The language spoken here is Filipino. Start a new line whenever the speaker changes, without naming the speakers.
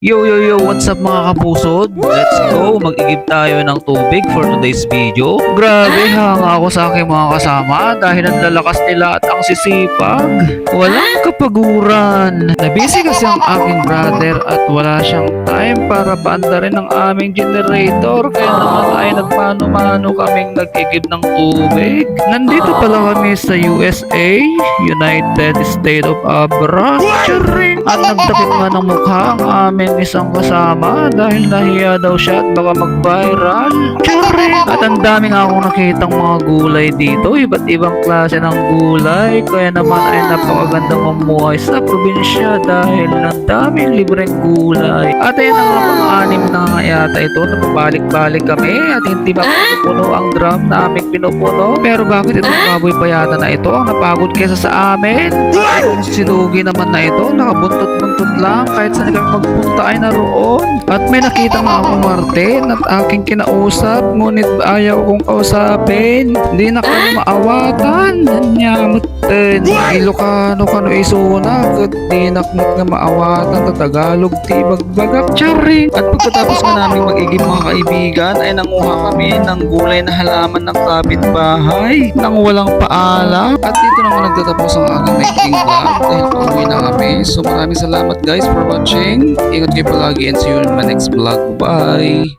Yo, what's up mga kapusod? Let's go! Mag-igib tayo ng tubig for today's video. Grabe, hanga ako sa aking mga kasama dahil ang lalakas nila at ang sisipag. Walang kapaguran. Nabisi kasi ang aking brother at wala siyang time para paandarin ang aming generator. Kaya naman ay nagmano-mano kaming nag-igib ng tubig. Nandito pala kami sa USA, United States of Abra. At nagtakip nga ng mukha ang aming isang kasama dahil nahiya daw siya at baka mag-viral. At ang dami nga akong nakitang mga gulay dito, iba't ibang klase ng gulay. Kaya naman ay napakagandang mamuhay sa probinsya dahil ang daming libreng gulay. At ayun na nga, mga anim na nga yata ito, napabalik-balik kami at hindi mapupuno ang drum na aming pinupuno. Pero bakit itong baboy pa yata na ito ang napagod kesa sa amin? At itong silugi naman na ito, nakabuntot-buntot lang kahit saan kami magpunta ay naroon. At may nakita nga akong Martin at aking kinausap, ngunit ayaw kong kausapin. Hindi na kami maawatan. Nanyamutin. Ilocano kano isunag at di nakmut nga maawatan na Tagalog ti bagbagak. Charing. At pagkatapos nga namin mag-igib mga kaibigan ay nanguha kami ng gulay na halaman ng kapitbahay nang walang paalam. At dito naman nagtatapos ang aking making vlog dahil pauwi na kami. So maraming salamat guys for watching. Ingat kayo palagi and see you in my next vlog. Bye!